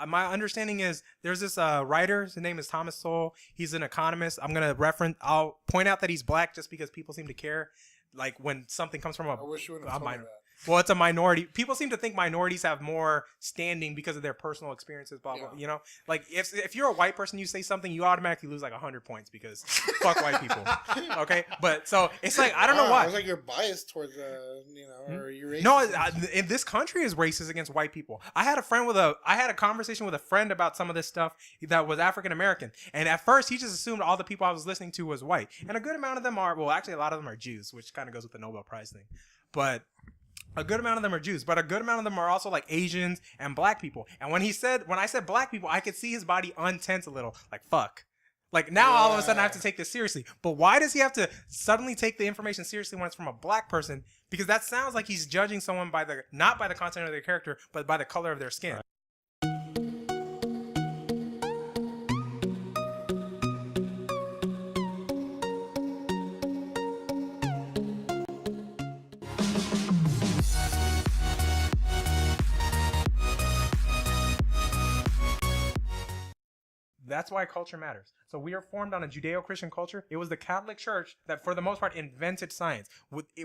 my understanding is there's this writer. His name is Thomas Sowell. He's an economist. I'll point out that he's black just because people seem to care. Like when something comes from I wish you wouldn't have told me that. well, it's a minority. People seem to think minorities have more standing because of their personal experiences, blah, blah, you know? Like, if you're a white person, you say something, you automatically lose like 100 points because fuck white people. Okay? But, so, it's like, I don't know why. It's like you're biased towards, or you're racist. No, in this country is racist against white people. I had a conversation with a friend about some of this stuff that was African-American. And at first, he just assumed all the people I was listening to was white. And a good amount of them actually, a lot of them are Jews, which kind of goes with the Nobel Prize thing. But a good amount of them are Jews, but a good amount of them are also like Asians and black people. And when I said black people, I could see his body untense a little. Like, fuck. Like, now all of a sudden I have to take this seriously. But why does he have to suddenly take the information seriously when it's from a black person? Because that sounds like he's judging someone not by the content of their character, but by the color of their skin. Right. That's why culture matters. So we are formed on a Judeo-Christian culture. It was the Catholic Church that, for the most part, invented science.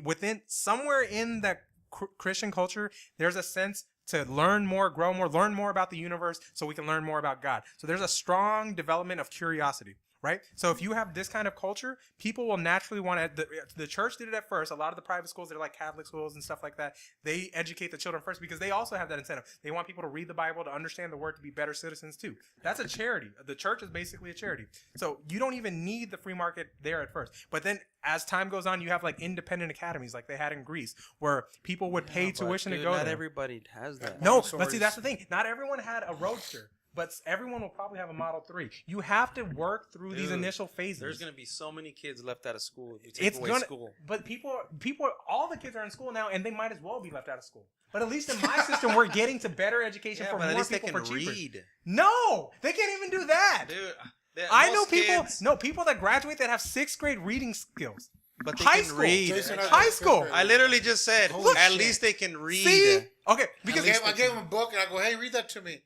Within somewhere in that Christian culture, there's a sense to learn more, grow more, learn more about the universe so we can learn more about God. So there's a strong development of curiosity. Right? So if you have this kind of culture, people will naturally want to, the church did it at first. A lot of the private schools, they're like Catholic schools and stuff like that. They educate the children first because they also have that incentive. They want people to read the Bible, to understand the word, to be better citizens too. That's a charity. The church is basically a charity. So you don't even need the free market there at first. But then as time goes on, you have like independent academies like they had in Greece where people would pay tuition to go there. Not everybody has that. No, but see, that's the thing. Not everyone had a roadster. But everyone will probably have a Model 3. You have to work through these initial phases. There's going to be so many kids left out of school if you take away school. But people, all the kids are in school now, and they might as well be left out of school. But at least in my system, we're getting to better education for more people for cheaper. Read. No, they can't even do that. Dude, I know people that graduate that have 6th grade reading skills. But they can read. High school. I literally just said, at least they can read. See? Okay, because I gave them a book, and I go, hey, read that to me.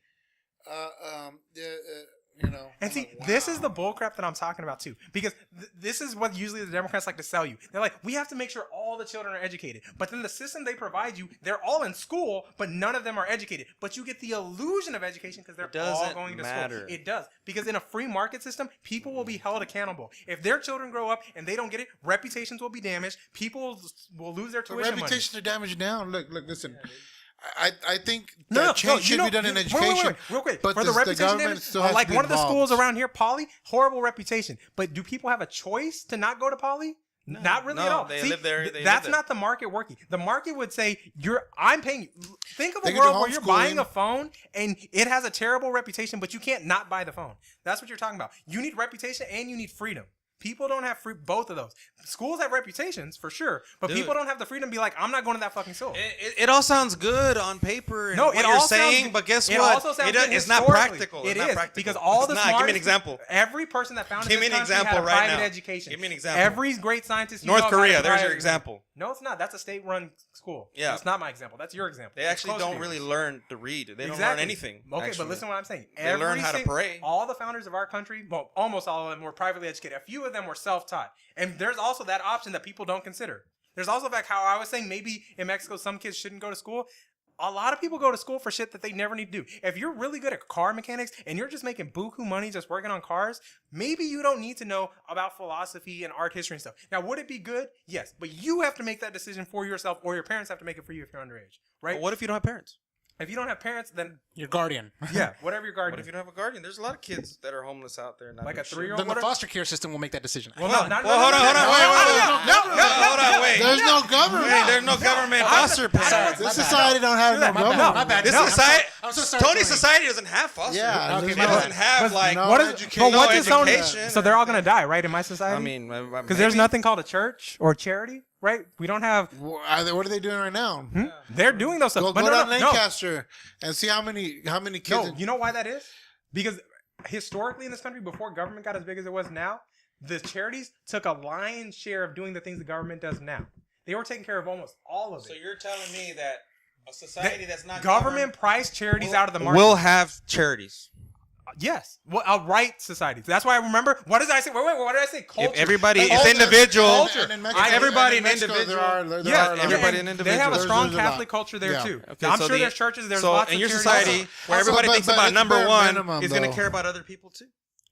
You know. And see, this is the bullcrap that I'm talking about too, because this is what usually the Democrats like to sell you. They're like, we have to make sure all the children are educated, but then the system they provide you, they're all in school, but none of them are educated. But you get the illusion of education because they're all going to school. It does, because in a free market system, people will be held accountable. If their children grow up and they don't get it, reputations will be damaged. People will lose their tuition money. Reputations are damaged now. Look, listen. I think that change should be done in education. Wait, real quick. But for the reputation damage, like one of the schools around here, Poly, horrible reputation. But do people have a choice to not go to Poly? No, not really at all. They live there. That's not the market working. The market would say, I'm paying you. Think of a world where you're buying a phone and it has a terrible reputation, but you can't not buy the phone. That's what you're talking about. You need reputation and you need freedom. People don't have both of those. Schools have reputations for sure, but people don't have the freedom to be like, I'm not going to that fucking school. It all sounds good on paper. And what you're saying, but guess what? It's not practical. It is because all the smartest. Give me an example. Every person that founded this country had a private education. Give me an example. Every great scientist. North Korea. There's your example. No, it's not. That's a state-run school. Yeah, it's not my example. That's your example. They actually don't really learn to read. They don't learn anything. Okay, but listen to what I'm saying. They learn how to pray. All the founders of our country, well, almost all of them were privately educated. A few of them were self-taught. And there's also that option that people don't consider. There's also the fact how I was saying maybe in Mexico some kids shouldn't go to school. A lot of people go to school for shit that they never need to do. If you're really good at car mechanics and you're just making buku money just working on cars, maybe you don't need to know about philosophy and art history and stuff. Now, would it be good? Yes. But you have to make that decision for yourself, or your parents have to make it for you if you're underage. Right? But what if you don't have parents? If you don't have parents, then your guardian. Yeah, whatever your guardian. What if you don't have a guardian? There's a lot of kids that are homeless out there. Like a 3-year-old. Then the foster care system will make that decision. Well, hold on. Wait. There's no government. There's no government foster parents. This society don't have no government. My bad. This society, I'm so sorry. Tony's society doesn't have foster. Yeah, it doesn't have like no education. So they're all gonna die, right? In my society. I mean, because there's nothing called a church or charity. Right? We don't have. What are they doing right now? They're doing those stuff. Go down Lancaster and see how many kids. No, you know why that is? Because historically in this country, before government got as big as it was now, the charities took a lion's share of doing the things the government does now. They were taking care of almost all of it. So you're telling me that A society that's not government price charities out of the market. Will have charities. Yes. Well, a right society. That's why I remember. What did I say? Wait. What did I say? Culture. If everybody, if individual, culture. everybody in individual. Everybody in individual. They have a strong Catholic culture there too. Okay, I'm sure there's churches. There's lots in of your charities society where everybody thinks about number one is going to care about other people too.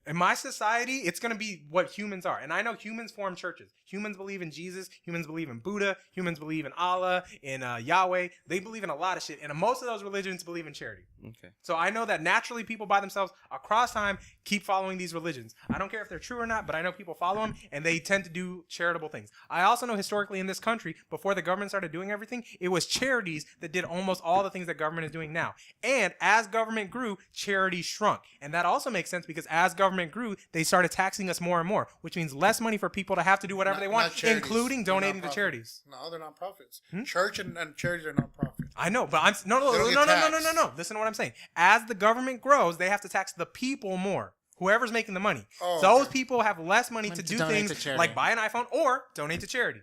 In my society, it's going to be what humans are. And I know humans form churches. Humans believe in Jesus. Humans believe in Buddha. Humans believe in Allah, in Yahweh. They believe in a lot of shit. And most of those religions believe in charity. Okay. So I know that naturally people by themselves across time keep following these religions. I don't care if they're true or not, but I know people follow them and they tend to do charitable things. I also know historically in this country, before the government started doing everything, it was charities that did almost all the things that government is doing now. And as government grew, charity shrunk. And that also makes sense because as government grew, they started taxing us more and more, which means less money for people to have to do whatever they want, including donating to charities. No, they're nonprofits. Church and charities are nonprofits. I know, but no. Listen to what I'm saying. As the government grows, they have to tax the people more. Whoever's making the money. Those people have less money to do things like buy an iPhone or donate to charity.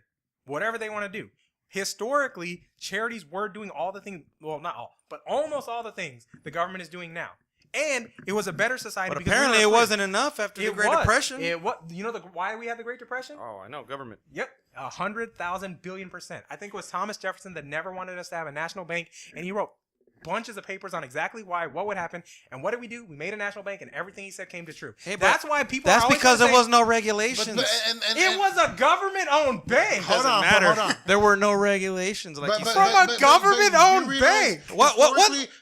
Whatever they want to do. Historically, charities were doing all the things, well, not all, but almost all the things the government is doing now. And it was a better society. But apparently it wasn't enough after the Great Depression. You know why we had the Great Depression? Oh, I know. Government. Yep. 100,000 billion%. I think it was Thomas Jefferson that never wanted us to have a national bank. And he wrote bunches of papers on exactly why, what would happen. And what did we do? We made a national bank and everything he said came to true. Hey, that's why people That's because there was no regulations. It was a government-owned bank. Hold on. There were no regulations. Like from a government-owned bank. What?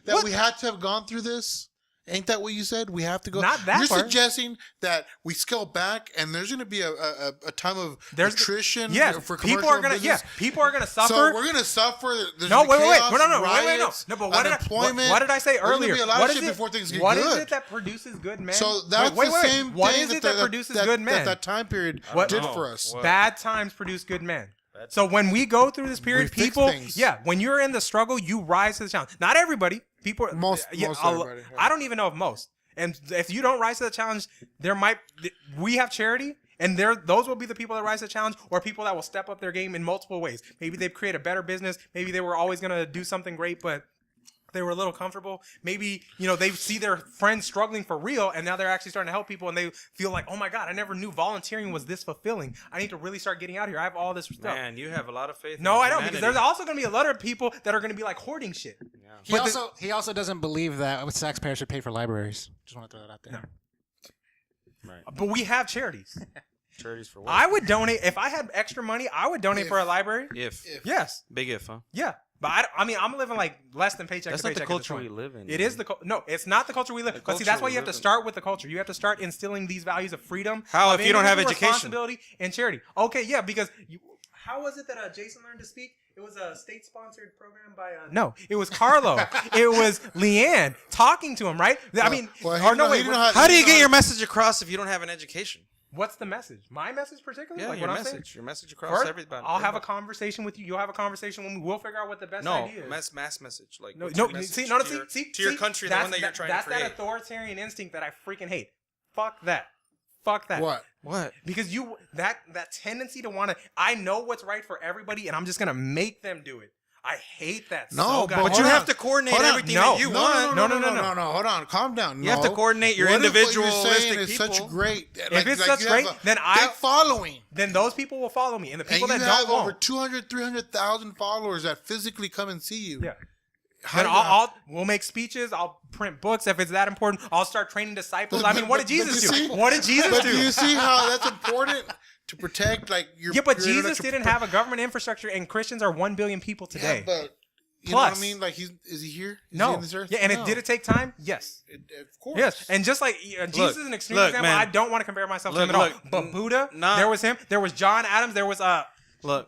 That we had to have gone through this? Ain't that what you said? We have to go. Not that You're far. suggesting that we scale back, and there's going to be a time of attrition. For people are going to. Yes, people are going to suffer. So we're going to suffer. There's no, wait. Riots, no. But what did I say earlier? What is before things get what good. Is it that produces good men? So that's the same thing. What is it that produces good men? That time period did for us. Bad times produce good men. So when we go through this period, people, when you're in the struggle, you rise to the challenge. Not everybody. People, most everybody. I don't even know if most. And if you don't rise to the challenge, we have charity, and those will be the people that rise to the challenge, or people that will step up their game in multiple ways. Maybe they've created a better business. Maybe they were always going to do something great, but they were a little comfortable. Maybe, they see their friends struggling for real, and now they're actually starting to help people, and they feel like, oh my God, I never knew volunteering was this fulfilling. I need to really start getting out here. I have all this stuff. Man, you have a lot of faith. No, I don't, because there's also going to be a lot of people that are going to be like hoarding shit. Yeah. He also doesn't believe that taxpayers should pay for libraries. Just want to throw that out there. No. Right. But we have charities. Charities for what? I would donate if I had extra money. I would donate for a library. If yes, big if, huh? Yeah. But I'm living like less than paycheck to paycheck. That's not the culture we live in. It is no, it's not the culture we live in. But see, that's why you have to start with the culture. You have to start instilling these values of freedom. How if you don't have education? Responsibility and charity. Okay, yeah, because how was it that Jason learned to speak? It was a state-sponsored program by no, it was Carlo. It was Leanne talking to him, right? I mean, how do you get your message across if you don't have an education? What's the message? My message particularly? Yeah, like your what message. Your message across everybody. I'll have a conversation with you. You'll have a conversation when we'll figure out what the best idea is. Mass message. Like to your country, the one that you're trying to create. That's that authoritarian instinct that I freaking hate. Fuck that. What? Because that tendency to want to. I know what's right for everybody, and I'm just gonna make them do it. I hate that. But you have to coordinate everything that you want. No. Hold on. Calm down. You have to coordinate your individualistic people. Such great. If it's such great, then following. Then those people will follow me, and the people that don't have over 200, 300,000 followers that physically come and see you. Yeah. Then we'll make speeches. I'll print books if it's that important. I'll start training disciples. What did Jesus do? What did Jesus do? Do you see how that's important? To protect your but Jesus didn't have a government infrastructure, and Christians are 1 billion people today. Yeah, but you know what I mean? Like is he here? Is he on this earth? Yeah, and did it take time? Yes. Of course. Yes, and just like Jesus is an extreme example, man, I don't want to compare myself to him at all. But Buddha, there was him. There was John Adams. There was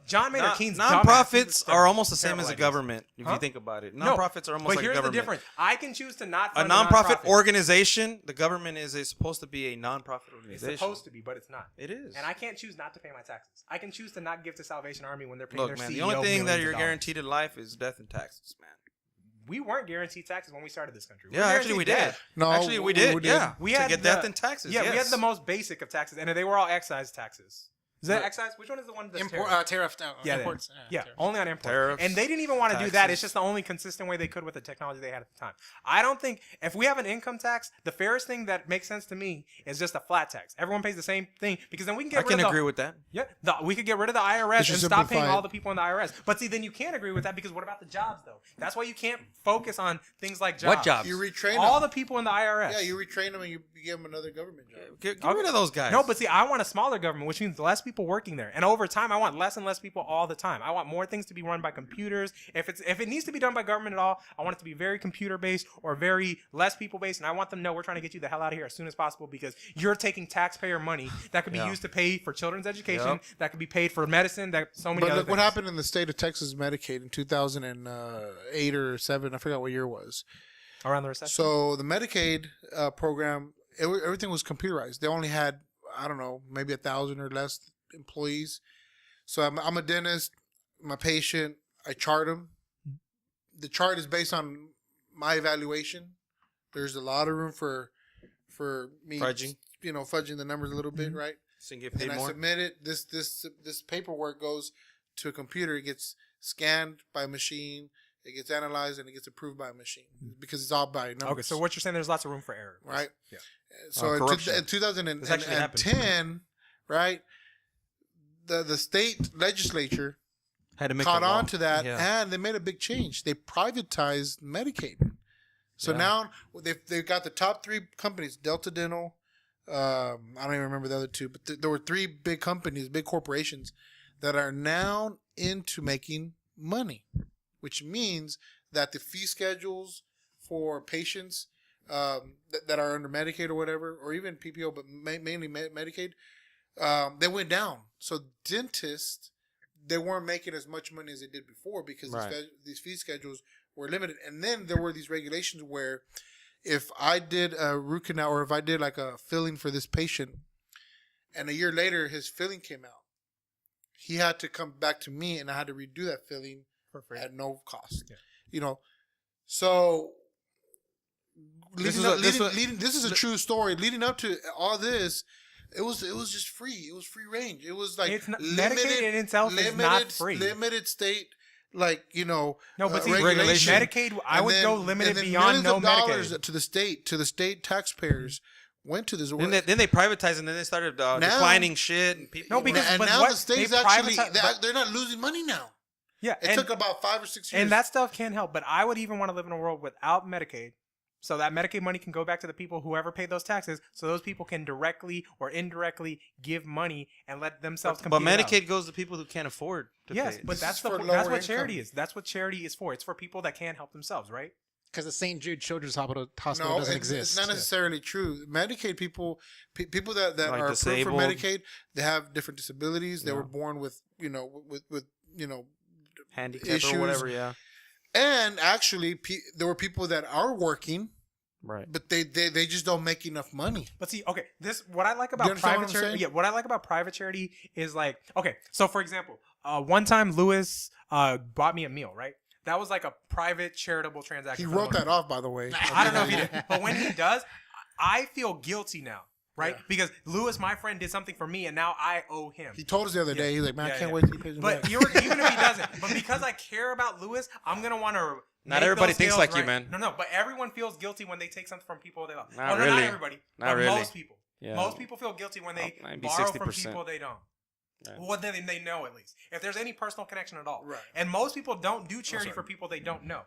John Maynard Keynes. Nonprofits are almost the same as a government, if you think about it. Nonprofits are almost like a government. But here's the difference. I can choose to not fund a nonprofit organization. The government is supposed to be a nonprofit organization. It's supposed to be, but it's not. It is. And I can't choose not to pay my taxes. I can choose to not give to Salvation Army when they're paying their CEO the only thing that you're guaranteed in life is death and taxes, man. We weren't guaranteed taxes when we started this country. Actually we did. No, actually we did. Yeah, we had to get death and taxes. Yeah, we had the most basic of taxes, and they were all excise taxes. Is that excise? Which one is the one that's tariff? Imports. Yeah, tariff. only on imports. Tariffs, and they didn't even want to do that. taxes. It's just the only consistent way they could with the technology they had at the time. I don't think if we have an income tax, the fairest thing that makes sense to me is just a flat tax. Everyone pays the same thing because then we can get I rid can of agree with that. Yeah, we could get rid of the IRS and stop paying simplify all the people in the IRS. But see, then you can't agree with that because what about the jobs though? That's why you can't focus on things like jobs. What jobs? You retrain All them. the people in the IRS. Yeah, you retrain them and you give them another government job. Get rid of those guys. No, but see, I want a smaller government, which means less people working there. And over time, I want less and less people all the time. I want more things to be run by computers. If it needs to be done by government at all, I want it to be very computer based or very less people based. And I want them to know we're trying to get you the hell out of here as soon as possible because you're taking taxpayer money that could be used to pay for children's education, that could be paid for medicine, that so many. But other look what things. happened in the state of Texas Medicaid in 2008 or 7. I forgot what year it was. Around the recession. So the Medicaid program, everything was computerized. They only had, I don't know, maybe 1,000 or less employees. So I'm a dentist. My patient, I chart them. The chart is based on my evaluation. There's a lot of room for me, Fudging. Fudging the numbers a little bit, right? So you can get paid And more. I submit it. This paperwork goes to a computer. It gets scanned by a machine. It gets analyzed and it gets approved by a machine because it's all by numbers. Okay, so what you're saying, there's lots of room for error. Right? Yeah. So in corruption. 2010, right, the state legislature Had to make caught a law. on to that, Yeah. and they made a big change. They privatized Medicaid. So now they've got the top 3 companies, Delta Dental. I don't even remember the other 2, but there were 3 big companies, big corporations that are now into making money, which means that the fee schedules for patients that are under Medicaid or whatever, or even PPO, but mainly Medicaid, they went down. So dentists, they weren't making as much money as they did before because these fee schedules were limited. And then there were these regulations where if I did a root canal or if I did like a filling for this patient and a year later his filling came out, he had to come back to me and I had to redo that filling for free at no cost. Yeah. So this is a true story. Leading up to all this, it was just free. It was free range. It was like Medicaid in itself is not free. Limited state, no, but see, Medicaid, I would go limited beyond no Medicaid. To the state taxpayers went to this. Then they privatized and then they started declining shit. And people, now the states actually they're not losing money now. Yeah, it took about 5 or 6 years, and that stuff can help. But I would even want to live in a world without Medicaid, so that Medicaid money can go back to the people whoever paid those taxes, so those people can directly or indirectly give money and let themselves compete. But Medicaid goes to people who can't afford to pay. Yes, but that's what charity is. That's what charity is for. It's for people that can't help themselves, right? Because the St. Jude Children's Hospital doesn't exist. It's not necessarily true. Medicaid people that like are approved for Medicaid, they have different disabilities. They were born with handicap issues or whatever. Yeah. And actually, there were people that are working, right? But they just don't make enough money. But see, okay, what I like about private charity, what I like about private charity is like, okay, so for example, one time Luis bought me a meal, right? That was like a private charitable transaction. He wrote that off, by the way. I don't know if he did, but when he does, I feel guilty now. Right? Yeah. Because Luis, my friend, did something for me, and now I owe him. He told us the other day, he's like, man, I can't wait till he pays me back. But even if he doesn't, but because I care about Luis, I'm going to want to Not everybody thinks like you, man. No, but everyone feels guilty when they take something from people they love. Not really. Not everybody. Not really. Most people. Yeah. Most people feel guilty when they borrow 60%. From people they don't. Yeah. Well, then they know at least. If there's any personal connection at all. Right. And most people don't do charity for people they don't know.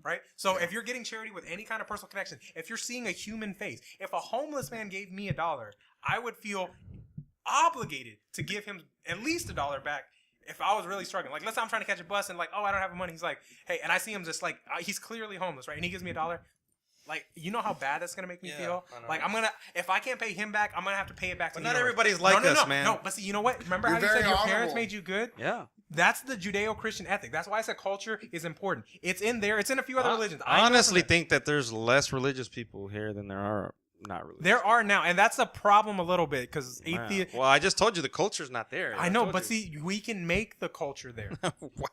Right? So if you're getting charity with any kind of personal connection, if you're seeing a human face, if a homeless man gave me $1, I would feel obligated to give him at least $1 back if I was really struggling. Like, let's say I'm trying to catch a bus and like, oh, I don't have money. He's like, hey, and I see him just like, he's clearly homeless, right? And he gives me $1. Like, you know how bad that's going to make me feel? Like, if I can't pay him back, I'm going to have to pay it back to you. But not everybody's like us, man. No, but see, you know what? Remember how you said your parents made you good? Yeah. That's the Judeo-Christian ethic. That's why I said culture is important. It's in there. It's in a few other religions. I honestly think that there's less religious people here than there are not religious. There are now, and that's a problem a little bit because atheist. Well, I just told you the culture's not there. I know, but see, we can make the culture there.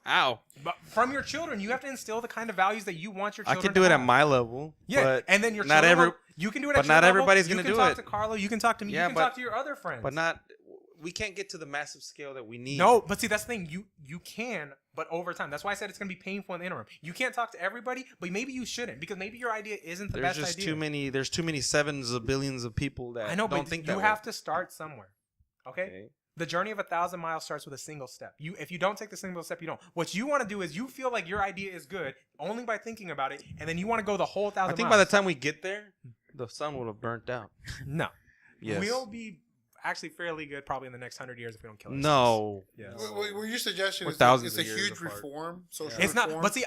Wow. But from your children, you have to instill the kind of values that you want your children to have. I can do it at my level. Yeah, but and then your children you can do it at but your not level. everybody's going to do it. You can talk to Carlo. You can talk to me. You can talk to your other friends. But not... we can't get to the massive scale that we need. No, but see, that's the thing. You can, but over time. That's why I said it's going to be painful in the interim. You can't talk to everybody, but maybe you shouldn't, because maybe your idea isn't the best idea. There's too many sevens of billions of people that don't think that way. You have to start somewhere. Okay? The journey of 1,000 miles starts with a single step. If you don't take the single step, you don't. What you want to do is you feel like your idea is good only by thinking about it, and then you want to go the whole 1,000 miles. I think by the time we get there, the sun will have burnt out. No. Yes. We'll be actually fairly good probably in the next 100 years if we don't kill ourselves. No. Yes. Were you suggesting it's a huge reform? Social it's reform? not. But see,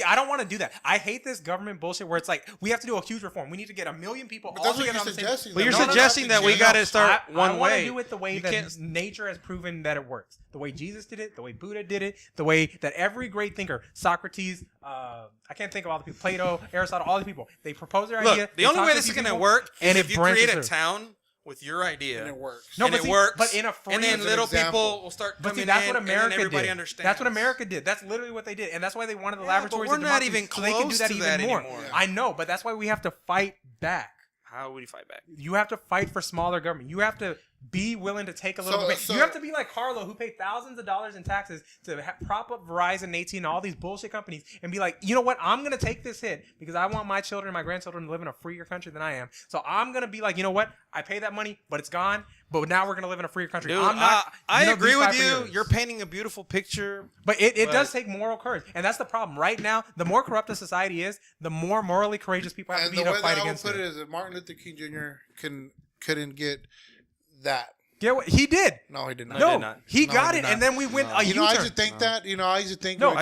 I don't want to do that. I hate this government bullshit where it's like we have to do a huge reform. We need to get 1 million people all together on the same. But you're suggesting that we got to start one way. I want to do it the way that nature has proven that it works. The way Jesus did it, the way Buddha did it, the way that every great thinker, Socrates, I can't think of all the people, Plato, Aristotle, all the people, they propose their idea. The only way this is going to work is if you create a through. Town with your idea, and it works. No, and it works. But in a free, and then little people will start coming in. That's what America and everybody did. Understands. That's what America did. That's literally what they did, and that's why they wanted the laboratories. But we're not even close so they can do that to even that more. anymore. I know, but that's why we have to fight back. How would you fight back? You have to fight for smaller government. You have to be willing to take a little bit. You have to be like Carlo, who paid thousands of dollars in taxes to prop up Verizon and AT&T and all these bullshit companies, and be like, you know what? I'm gonna take this hit because I want my children and my grandchildren to live in a freer country than I am. So I'm gonna be like, you know what? I pay that money, but it's gone. But now we're gonna live in a freer country. Dude, I agree with you. You're painting a beautiful picture. But it does take moral courage, and that's the problem. Right now, the more corrupt a society is, the more morally courageous people have to be to fight against it. And the way that I would put it is that Martin Luther King Jr. couldn't get that. Get what he did? No, he did not. No, he got it, and then we went a U-turn. I used to think that. I used to think. No,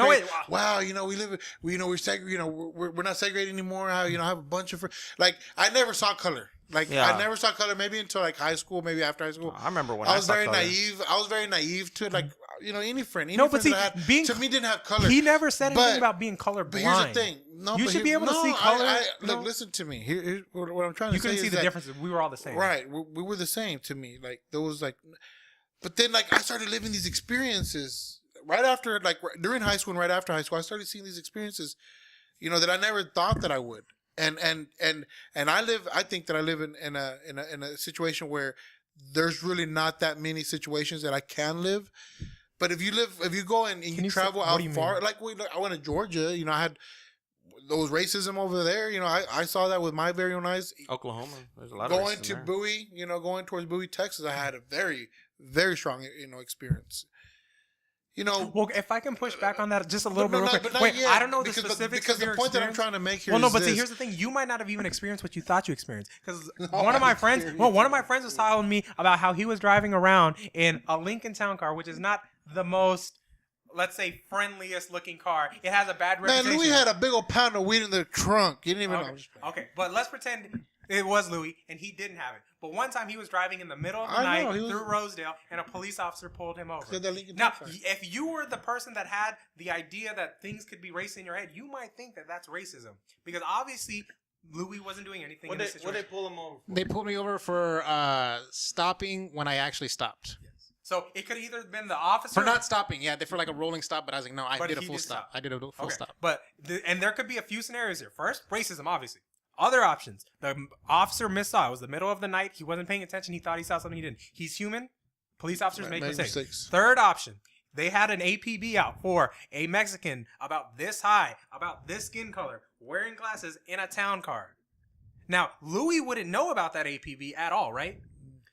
wait. Wow, we live. We're segregated. We're not segregated anymore. I have a bunch of I never saw color. I never saw color. Maybe until high school. Maybe after high school. I remember when I was saw very color. naive. I was very naive to it. Any friend. No, but see, that I had, to me didn't have color. He never said anything about being colorblind. But here's the thing. You should be able to see color. Look, listen to me. Here's what I'm trying to say. You couldn't see the differences. We were all the same. Right. We were the same to me. There was but then I started living these experiences right after, during high school and right after high school. I started seeing these experiences, that I never thought that I would. And I think that I live in a situation where there's really not that many situations that I can live. But if you go and you travel out far, I went to Georgia, I had those racism over there. I saw that with my very own eyes. Oklahoma, there's a lot of racism going to there. Bowie, going towards Bowie, Texas, I had a very, very strong, experience. Well, if I can push back on that just a little bit real quick. Wait, I don't know the specifics because of your the point that I'm experience. trying to make here see, here's the thing. You might not have even experienced what you thought you experienced. Because one of my friends was telling me about how he was driving around in a Lincoln Town car, which is not the most, let's say, friendliest looking car. It has a bad reputation. Man, Louis had a big old pound of weed in the trunk. You didn't even know. Okay, but let's pretend it was Louis and he didn't have it. But one time he was driving in the middle of the night through Rosedale and a police officer pulled him over. Now, if you were the person that had the idea that things could be racist in your head, you might think that that's racism. Because obviously, Louis wasn't doing anything in this situation. What did they pull him over for? They pulled me over for stopping when I actually stopped. Yes. So it could have either been the officer... For not stopping, yeah. For a rolling stop, but I was like, no, I did a full stop. I did a full stop. But and there could be a few scenarios here. First, racism, obviously. Other options. The officer missaw. It was the middle of the night. He wasn't paying attention. He thought he saw something he didn't. He's human. Police officers make mistakes. Third option. They had an APB out for a Mexican about this high, about this skin color, wearing glasses in a town car. Now, Louis wouldn't know about that APB at all, right?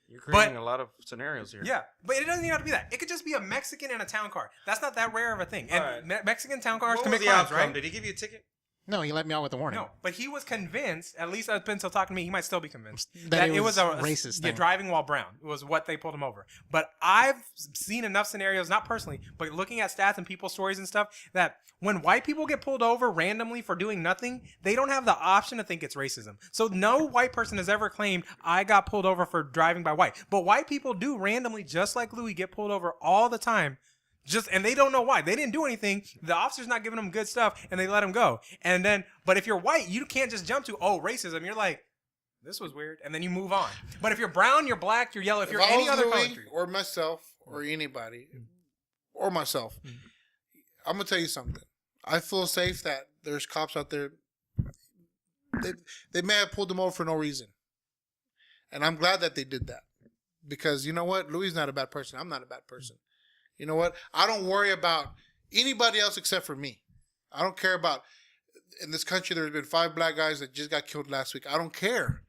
You're creating a lot of scenarios here. Yeah, but it doesn't even have to be that. It could just be a Mexican in a town car. That's not that rare of a thing. And Mexican town cars commit crimes, right? Did he give you a ticket? No, he let me out with a warning. No, but he was convinced, at least up until talking to me, he might still be convinced, that it was a racist thing. Driving while brown was what they pulled him over. But I've seen enough scenarios, not personally, but looking at stats and people's stories and stuff, that when white people get pulled over randomly for doing nothing, they don't have the option to think it's racism. So no white person has ever claimed, I got pulled over for driving by white. But white people do randomly, just like Louis, get pulled over all the time. And they don't know why. They didn't do anything. The officer's not giving them good stuff, and they let him go. And then, but if you're white, you can't just jump to, racism. You're like, this was weird, and then you move on. But if you're brown, you're black, you're yellow. If you're any other color, or myself, or anybody, or myself, I'm gonna tell you something. I feel safe that there's cops out there. They may have pulled them over for no reason, and I'm glad that they did that. because you know what? Louis is not a bad person. I'm not a bad person. You know what? I don't worry about anybody else except for me. I don't care about, in this country, there's been 5 black guys that just got killed last week. I don't care.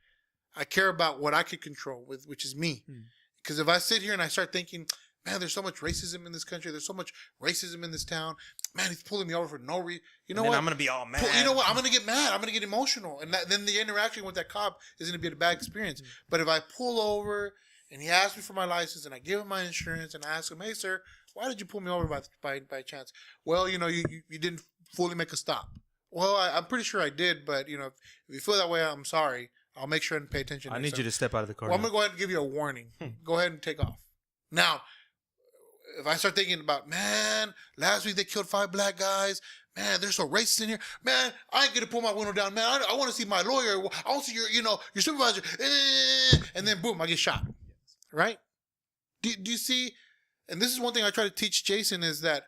I care about what I could control, which is me. Because if I sit here and I start thinking, man, there's so much racism in this country. There's so much racism in this town. Man, he's pulling me over for no reason. You know what? I'm going to be all mad. You know what? I'm going to get mad. I'm going to get emotional. And then the interaction with that cop is going to be a bad experience. But if I pull over and he asks me for my license and I give him my insurance and I ask him, hey, sir, why did you pull me over by chance? Well, you know, you didn't fully make a stop. Well, I'm pretty sure I did. But, you know, if you feel that way, I'm sorry. I'll make sure and pay attention. I need you to step out of the car. Well, I'm going to go ahead and give you a warning. Go ahead and take off. Now, if I start thinking about, man, last week they killed 5 black guys. Man, they're so racist in here. Man, I ain't going to pull my window down. Man, I want to see my lawyer. I want to see your supervisor. And then, boom, I get shot. Right? Do you see? And this is one thing I try to teach Jason is that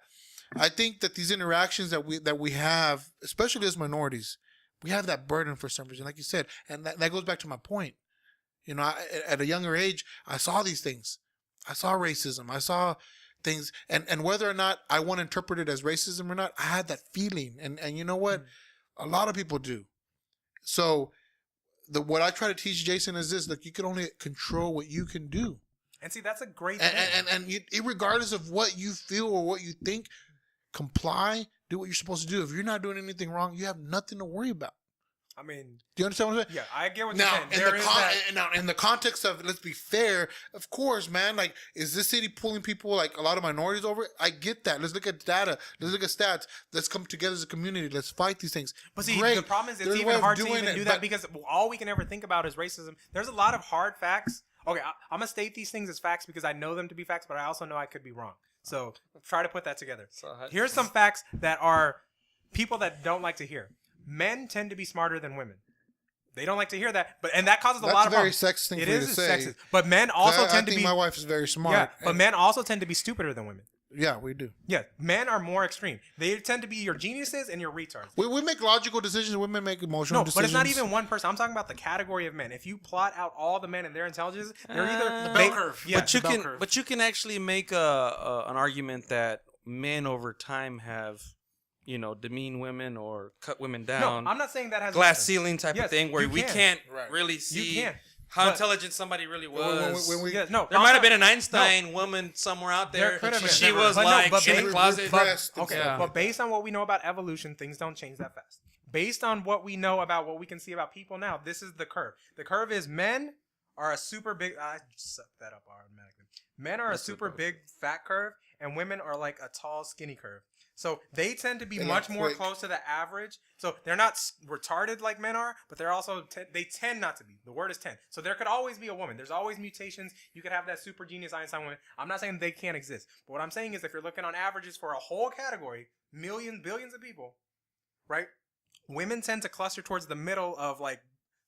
I think that these interactions that we have, especially as minorities, we have that burden for some reason, like you said. And that goes back to my point. You know, at a younger age, I saw these things. I saw racism. I saw things. And whether or not I want to interpret it as racism or not, I had that feeling. And you know what? A lot of people do. So what I try to teach Jason is this. Look, you can only control what you can do. And see, that's a great thing. And regardless of what you feel or what you think, comply, do what you're supposed to do. If you're not doing anything wrong, you have nothing to worry about. I mean, do you understand what I'm saying? Yeah, I get what you're saying. Now, in the context of, let's be fair, of course, man, like, is this city pulling people, like, a lot of minorities over? I get that. Let's look at data. Let's look at stats. Let's come together as a community. Let's fight these things. But see, the problem is it's even hard to even do that because all we can ever think about is racism. There's a lot of hard facts. Okay, I'm going to state these things as facts because I know them to be facts, but I also know I could be wrong. So try to put that together. Here's some facts that are people that don't like to hear. Men tend to be smarter than women. They don't like to hear that, and that causes a lot of problems. That's a very sexist thing for you to say. It is sexist. But men also tend to be... my wife is very smart. Yeah, but men also tend to be stupider than women. Yeah, we do. Yeah, men are more extreme. They tend to be your geniuses and your retards. We make logical decisions. Women make emotional decisions. No, but it's not even one person. I'm talking about the category of men. If you plot out all the men and their intelligence, they're either... the bell curve. Yeah, but you can actually make an argument that men over time have... demean women or cut women down. No, I'm not saying that has glass ceiling type of thing where we can't really see how intelligent somebody really was. There might have been an Einstein woman somewhere out there. She was in the closet. But based on what we know about evolution, things don't change that fast. Based on what we know about what we can see about people now, this is the curve. The curve is men are a super big... I sucked that up automatically. Men are a super big fat curve, and women are like a tall skinny curve. So they tend to be much more close to the average. So they're not retarded like men are, but they're also, they tend not to be. The word is tend. So there could always be a woman. There's always mutations. You could have that super genius Einstein woman. I'm not saying they can't exist. But what I'm saying is if you're looking on averages for a whole category, millions, billions of people, right? Women tend to cluster towards the middle of like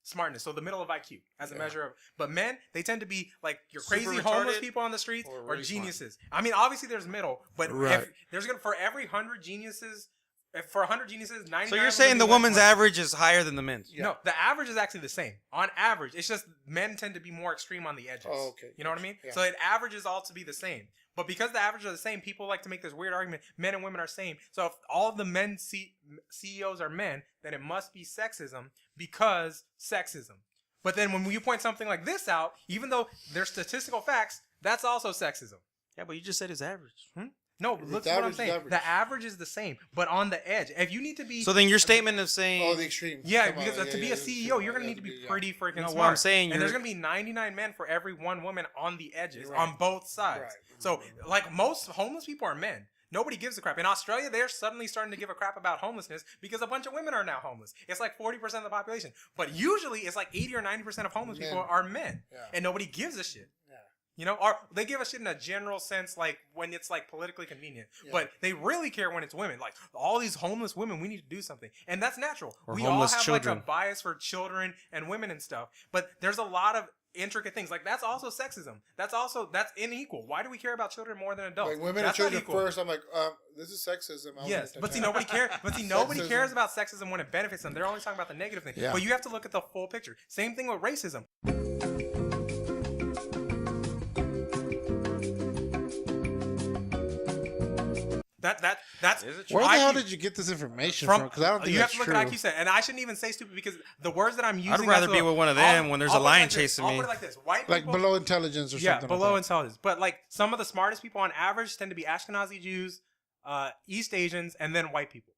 smartness. So the middle of IQ as a measure of, but men, they tend to be like your crazy homeless people on the streets or geniuses. Smart. I mean, obviously there's middle, but if there's going to, for every 100 geniuses, for 100 geniuses, 99. So you're saying the woman's average is higher than the men's? Yeah. No, the average is actually the same. On average, it's just men tend to be more extreme on the edges. Oh, okay. You know what I mean? Yeah. So it averages all to be the same. But because the averages are the same, people like to make this weird argument, men and women are same. So if all of the men CEOs are men, then it must be sexism because sexism. But then when you point something like this out, even though they're statistical facts, that's also sexism. Yeah, but you just said it's average. No, look what I'm saying. The average is the same, but on the edge. If you need to be... So then your statement of saying... the extreme. Yeah, because to be a CEO, you're going to need to be pretty freaking smart. What I'm saying... And there's going to be 99 men for every one woman on the edges, on both sides. Right. So, like, most homeless people are men. Nobody gives a crap. In Australia, they're suddenly starting to give a crap about homelessness because a bunch of women are now homeless. It's like 40% of the population. But usually, it's like 80 or 90% of homeless people are men. Yeah. And nobody gives a shit. Yeah. You know, or they give a shit in a general sense, like when it's like politically convenient. Yeah. But they really care when it's women. Like all these homeless women, we need to do something, and that's natural. Or we all have children. Like a bias for children and women and stuff. But there's a lot of intricate things. Like that's also sexism. That's unequal. Why do we care about children more than adults? Like women and children first. I'm like, this is sexism. Yes, but see, nobody cares. But see, nobody cares about sexism when it benefits them. They're only talking about the negative thing. Yeah. But you have to look at the full picture. Same thing with racism. That's where the hell did you get this information from? Because I don't think you that's have to true. look at IQ set, and I shouldn't even say stupid because the words that I'm using. I'd rather be with one of them when there's a lion chasing me. I'll put it like this: white like people, below intelligence or something. Yeah, below intelligence. But like some of the smartest people on average tend to be Ashkenazi Jews, East Asians, and then white people.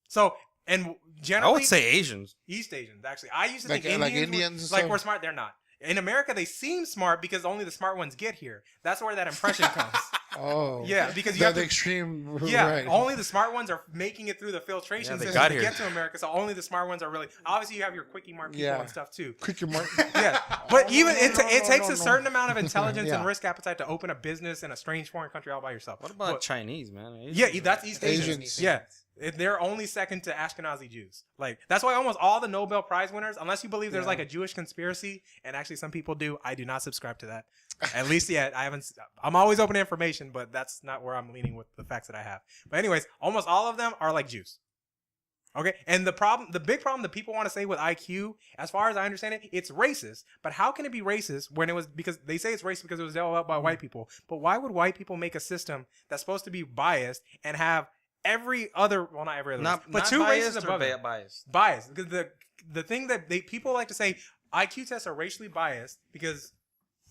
So and generally, I would say Asians. East Asians, actually. I used to like, think Indians we're smart. They're not. In America, they seem smart because only the smart ones get here. That's where that impression comes. Oh. Yeah, because you have the extreme. Yeah, right. only the smart ones are making it through the filtration system to get to America. So only the smart ones are really. Obviously, you have your quickie mart people and stuff too. Quickie mart. Yeah, but it takes a certain amount of intelligence and risk appetite to open a business in a strange foreign country all by yourself. What about Chinese, man? Yeah, that's East Asians. Yeah. They're only second to Ashkenazi Jews. Like that's why almost all the Nobel Prize winners, unless you believe there's like a Jewish conspiracy, and actually some people do, I do not subscribe to that. At least yet, I haven't. I'm always open to information, but that's not where I'm leaning with the facts that I have. But anyways, almost all of them are like Jews. Okay, and the big problem that people want to say with IQ, as far as I understand it, it's racist. But how can it be racist when it was because they say it's racist because it was developed by white people? But why would white people make a system that's supposed to be biased and have every other, well, not every other, but two races above it. Biased. Because the thing that people like to say, IQ tests are racially biased because,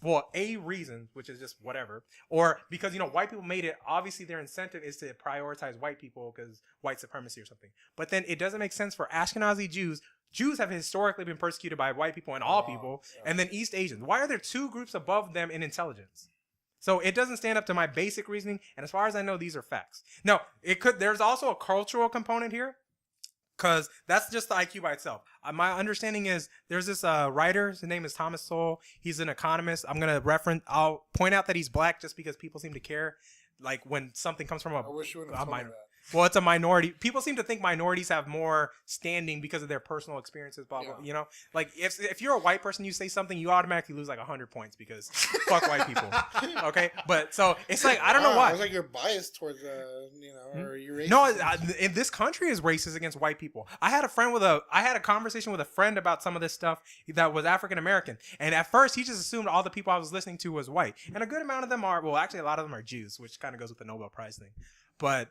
well, a reason, which is just whatever, or because, white people made it, obviously their incentive is to prioritize white people because white supremacy or something. But then it doesn't make sense for Ashkenazi Jews. Jews have historically been persecuted by white people and all people, and then East Asians. Why are there two groups above them in intelligence? So it doesn't stand up to my basic reasoning, and as far as I know, these are facts. No, there's also a cultural component here, because that's just the IQ by itself. My understanding is there's this writer, his name is Thomas Sowell. He's an economist. I'll point out that he's black just because people seem to care. Like when something comes from I wish you would have told me that. Well, it's a minority. People seem to think minorities have more standing because of their personal experiences, blah, blah, Like, if you're a white person, you say something, you automatically lose like 100 points because fuck white people. Okay? But, so, it's like, I don't know why. It's like you're biased towards, or you're racist. No, in this country is racist against white people. I had a conversation with a friend about some of this stuff that was African-American. And at first, he just assumed all the people I was listening to was white. And a good amount of them are, well, actually, a lot of them are Jews, which kind of goes with the Nobel Prize thing. But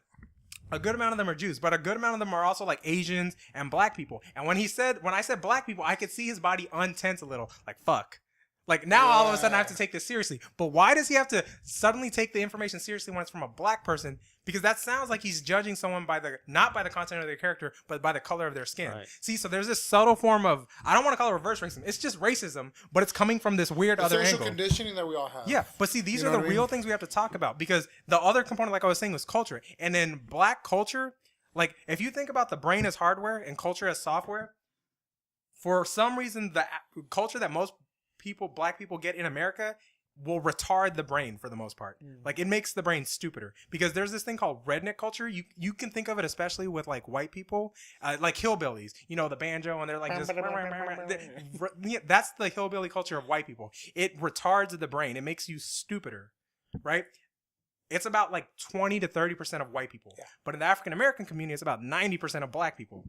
a good amount of them are Jews, but a good amount of them are also like Asians and black people. And when I said black people, I could see his body untense a little, like fuck. Like now all of a sudden I have to take this seriously. But why does he have to suddenly take the information seriously when it's from a black person? Because that sounds like he's judging someone not by the content of their character, but by the color of their skin. Right. See, so there's this subtle form of, I don't want to call it reverse racism. It's just racism, but it's coming from this weird other angle. Social conditioning that we all have. Yeah, but see, these are the real things we have to talk about because the other component, like I was saying, was culture. And in black culture, like if you think about the brain as hardware and culture as software, for some reason, the culture that most black people get in America will retard the brain for the most part. Like it makes the brain stupider because there's this thing called redneck culture. You can think of it especially with like white people, like hillbillies, the banjo, and they're like just that's the hillbilly culture of white people. It retards the brain. It makes you stupider, right? It's about like 20 to 30% of white people, but in the African American community, it's about 90% of black people.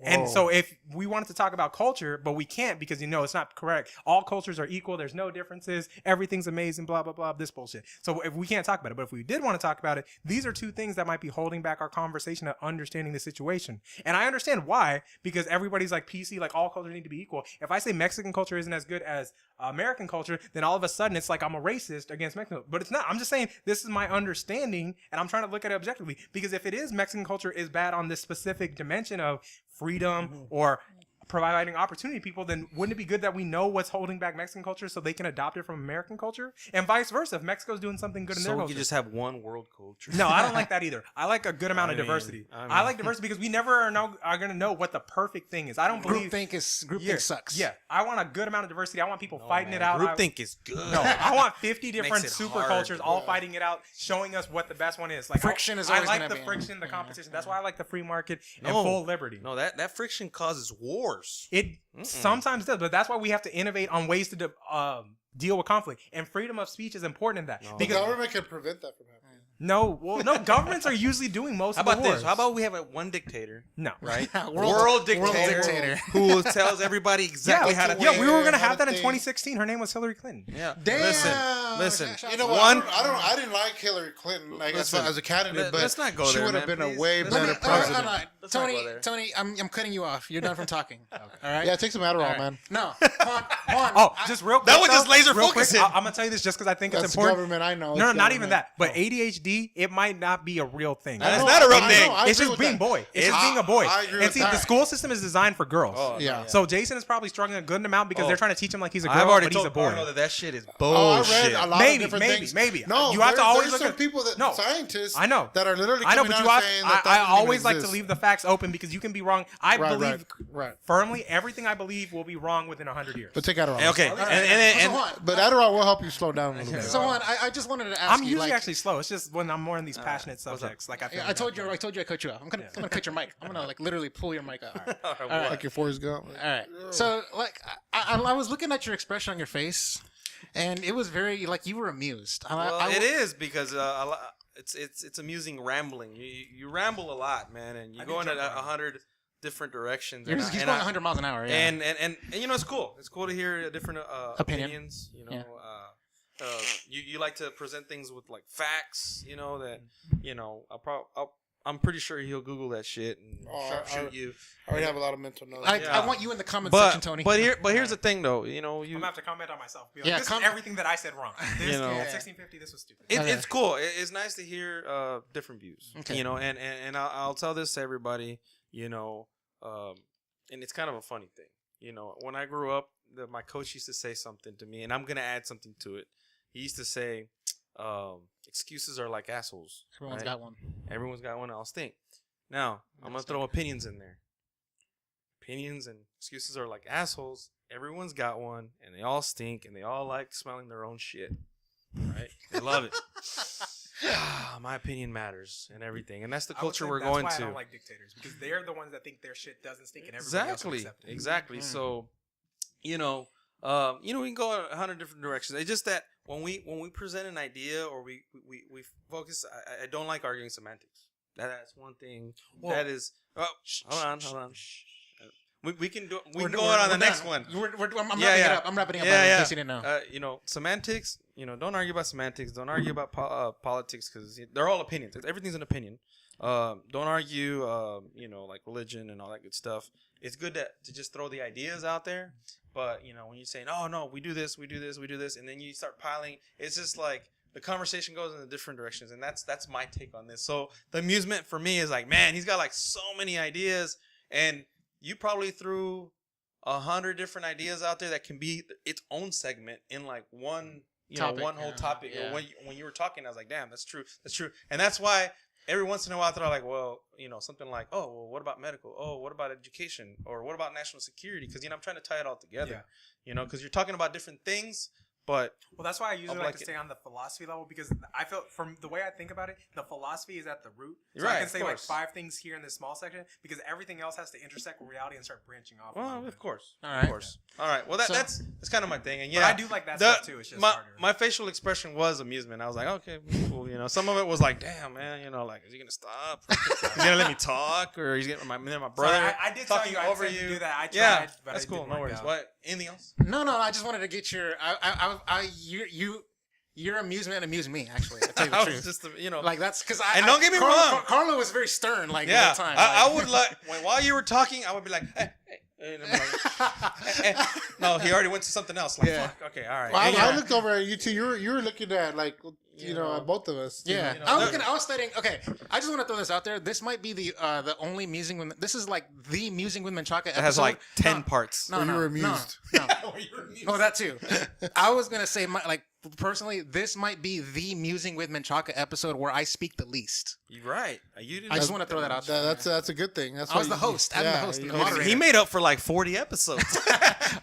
And so if we wanted to talk about culture, but we can't because, it's not correct. All cultures are equal. There's no differences. Everything's amazing, blah, blah, blah, this bullshit. So if we can't talk about it, but if we did want to talk about it, these are two things that might be holding back our conversation of understanding the situation. And I understand why, because everybody's like PC, like all cultures need to be equal. If I say Mexican culture isn't as good as American culture, then all of a sudden it's like I'm a racist against Mexico. But it's not. I'm just saying this is my understanding and I'm trying to look at it objectively. Because if it is Mexican culture is bad on this specific dimension of freedom or providing opportunity to people, then wouldn't it be good that we know what's holding back Mexican culture so they can adopt it from American culture? And vice versa, if Mexico's doing something good in their culture. So we can just have one world culture. No, I don't like that either. I like a good amount of diversity. I like diversity because we never are going to know what the perfect thing is. I don't believe... Groupthink sucks. Yeah, I want a good amount of diversity. I want people fighting it out. Groupthink is good. No, I want 50 different super cultures all fighting it out, showing us what the best one is. Like friction is always going to be... I like the friction, the competition. That's why I like the free market and full liberty. No, that friction causes wars. It sometimes does, but that's why we have to innovate on ways to deal with conflict. And freedom of speech is important in that. Because the government can prevent that from happening. No, governments are usually doing most of the wars. How about we have one dictator? No. Right? World dictator who tells everybody exactly how to think. Yeah, we were going to have that in 2016. Her name was Hillary Clinton. Yeah. Damn. Listen. You know what? I didn't like Hillary Clinton as a candidate, but let's not go she there, would have been a please. way better president. Tony, I'm cutting you off. You're done from talking. Okay. All right? Yeah, take some Adderall, man. No. Juan, Oh, just real quick. That would just laser real focus quick, him. I'm going to tell you this just because I think That's it's important. government, I know. No, It's not even government. that. But ADHD, it might not be a real thing. It's not a real thing. It's just being boy. It's just being a boy. I agree And with see, that. the school system is designed for girls. Yeah. So Jason is probably struggling a good amount because they're trying to teach him like he's a girl, I've already but he's a told boy. Carlo that shit is I bullshit. read a lot Maybe, of different things. maybe. No, You have to always there's look some at- people that No. scientists. I know. that are literally I know, coming but out you have. saying that I doesn't even always like to exist. leave the facts open because you can be wrong. I believe Right. firmly everything I believe will be wrong within 100 years. But take Adderall. Okay. But Adderall will help you slow down a little bit. So Juan, I just wanted to ask I'm you. usually like, actually slow. It's just when I'm more in these passionate subjects. Like I feel. I told you I cut you off. I'm gonna cut your mic. I'm gonna like literally pull your mic out. All right. Like your Forrest Gump. All right. So like I was looking at your expression on your face, and it was very like you were amused. It is because it's amusing rambling. You ramble a lot, man, and you go in 100 different directions. He's going 100 miles an hour. Yeah. And you know it's cool. It's cool to hear different opinions. You know, you like to present things with like facts. You know that. You know, I'm pretty sure he'll Google that shit and shoot you. I already have a lot of mental notes. I want you in the comment section, Tony. But here's the thing, though. You know, I'm gonna have to comment on myself. Be like, Yeah, this is everything that I said wrong. This, You know. 1650. This was stupid. It's cool. It's nice to hear different views. Okay. You know, and I'll tell this to everybody. You know, and it's kind of a funny thing. You know, when I grew up, my coach used to say something to me, and I'm gonna add something to it. He used to say, excuses are like assholes. Everyone's right? got one. Everyone's got one. I'll stink. Now, I'm going to throw opinions in there. Opinions and excuses are like assholes. Everyone's got one, and they all stink, and they all like smelling their own shit. Right? They love it. My opinion matters and everything. And that's the culture we're going to. That's why I don't like dictators, because they're the ones that think their shit doesn't stink and everybody else will accept it. Exactly. So, we can go in 100 different directions. It's just that when we present an idea or we focus, I don't like arguing semantics. That's one thing. Well, that is. Oh, hold on. We can do. We can go on the next one. I'm wrapping it up. I'm wrapping it up. In case you didn't know. Semantics. Don't argue about semantics. Don't argue about politics because they're all opinions. Everything's an opinion. Don't argue. Like religion and all that good stuff. It's good to just throw the ideas out there. But when you're saying, "Oh no, we do this," and then you start piling, it's just like the conversation goes in the different directions, and that's my take on this. So the amusement for me is like, man, he's got like so many ideas, and you probably threw 100 different ideas out there that can be its own segment in like one one whole topic. Yeah. When you were talking, I was like, damn, that's true, and that's why every once in a while they're like, well, something like, oh, well, what about medical? Oh, what about education? Or what about national security? Because I'm trying to tie it all together. Because you're talking about different things. But that's why I usually like to stay on the philosophy level, because I feel from the way I think about it, the philosophy is at the root. So I can say like 5 things here in this small section, because everything else has to intersect with reality and start branching off. Well, of course. All right. Of course. All right. Well, that's kind of my thing. And but I do like that stuff too. It's just harder. My facial expression was amusement. I was like, okay, cool. Some of it was like, damn, man. Like, is he gonna stop? Is he gonna let me talk? Or he's getting my brother? Sorry, I did tell you over you. To do that. I tried, but that's cool. No worries. What? Anything else? No. I just wanted to get your. Your amusement amused me, actually. I tell you the truth. Just like that's because and don't get me wrong, Carlo was very stern. Like the whole time. I would like while you were talking, I would be like, hey. And I'm like, no, he already went to something else. Like, fuck. Okay, all right. Well, I looked over at you two. You were looking at like at both of us. Yeah, I was studying. Okay, I just want to throw this out there. This might be the only Musing with. This is like the Musing with Menchaca episode. It has like 10 parts. No, you were amused. No. Oh, that too. I was gonna say personally, this might be the Musing with Menchaca episode where I speak the least. You're right. I just want to throw that out there. That's a good thing. I was the host. I'm the host and the moderator. He made up for like 40 episodes.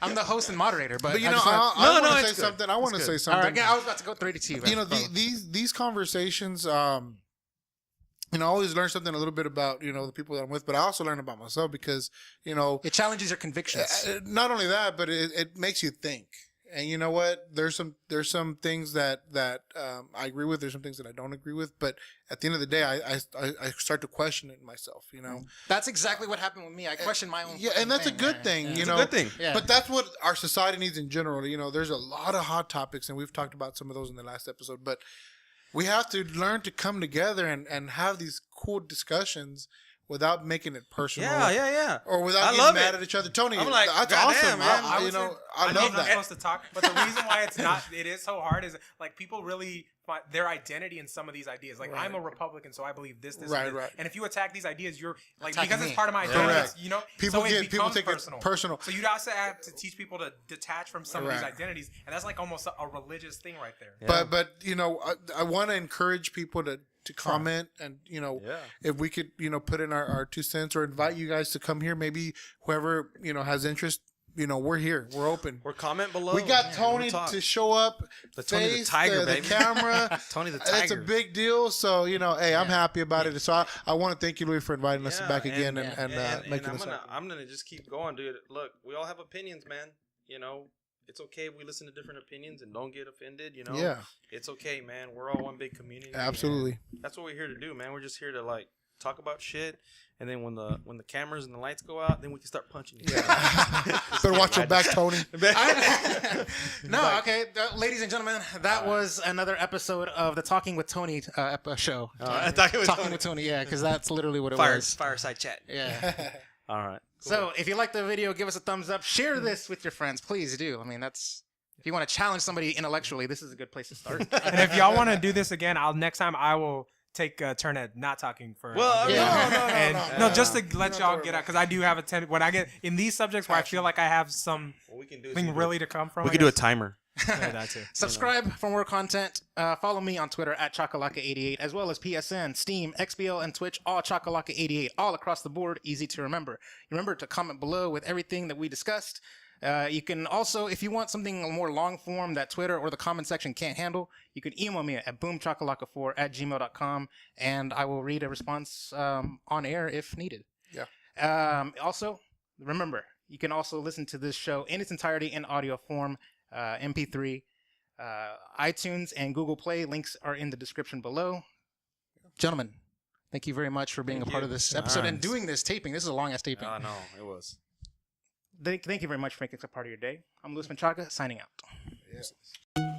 I'm the host and moderator, but I want to say something. I want to say something. All right, I was about to go 3 to 2. These conversations, I always learn something a little bit about, the people that I'm with, but I also learn about myself because, it challenges your convictions. Not only that, but it makes you think. And you know what? There's some things that I agree with. There's some things that I don't agree with. But at the end of the day, I start to question it myself. You know, That's exactly what happened with me. I questioned my own. yeah, and that's a good yeah. thing. Yeah. You It's know, a good thing. Yeah. But that's what our society needs in general. You know, there's a lot of hot topics, and we've talked about some of those in the last episode. But we have to learn to come together and have these cool discussions without making it personal. Yeah. Or without I getting love mad it. at each other. Tony, I'm like, that's goddamn, awesome, man. man. You know, I know love I'm not that. supposed to talk, but the reason why it is so hard is like people really find their identity in some of these ideas. Like Right. I'm a Republican, so I believe this, Right, and this. right. And if you attack these ideas, you're like Attacking because me. it's part of my identity. Correct. You know, People so it people becomes take personal. it personal. So you'd also have to teach people to detach from some of these Right. identities, and that's like almost a religious thing right there. Yeah. But you know, I want to encourage people to comment and you know Yeah. if we could you know put in our 2 cents or invite you guys to come here. Maybe whoever you know has interest. You know, we're here. We're open. Or comment below. We got Yeah, Tony we'll talk. to show up. The Tony the face, Tiger, the baby. camera. Tony the It's a Tiger. big deal. So, you know, hey, I'm happy about it. So I want to thank you, Louis, for inviting us Yeah, back again and making I'm this gonna, happen. I'm gonna just keep going, dude. Look, we all have opinions, man. You know, it's okay if we listen to different opinions and don't get offended. You know, Yeah, it's okay, man. We're all one big community. absolutely. and That's what we're here to do, man. We're just here to like talk about shit, and then when the cameras and the lights go out, then we can start punching. Better watch your back, Tony. No, okay, ladies and gentlemen, that was another episode of the Talking with Tony show. Talking Talking with Tony, yeah, because that's literally what it was. Fireside chat. Yeah. All right. So if you like the video, give us a thumbs up. Share this with your friends, please do. I mean, that's if you want to challenge somebody intellectually, this is a good place to start. And if y'all want to do this again, next time I will take a turn at not talking for. Well, and just to let don't y'all worry get about out because I do have a tendency when I get in these subjects where I feel like I have something What we can do is really to come from. we can do a timer. Yeah, that too. Subscribe for more content. Follow me on Twitter at Chakalaka88, as well as PSN, Steam, XBL, and Twitch, all Chakalaka88, all across the board, easy to remember. Remember to comment below with everything that we discussed. You can also, if you want something more long form that Twitter or the comment section can't handle, you can email me at boomchakalaka4@gmail.com, and I will read a response on air if needed. Yeah. Also, remember, you can also listen to this show in its entirety in audio form, MP3, iTunes, and Google Play. Links are in the description below. Gentlemen, thank you very much for being a part of this episode and doing this taping. This is a long-ass taping. Oh, no, it was. Thank you very much for making this a part of your day. I'm Luis Menchaca, signing out. Yeah.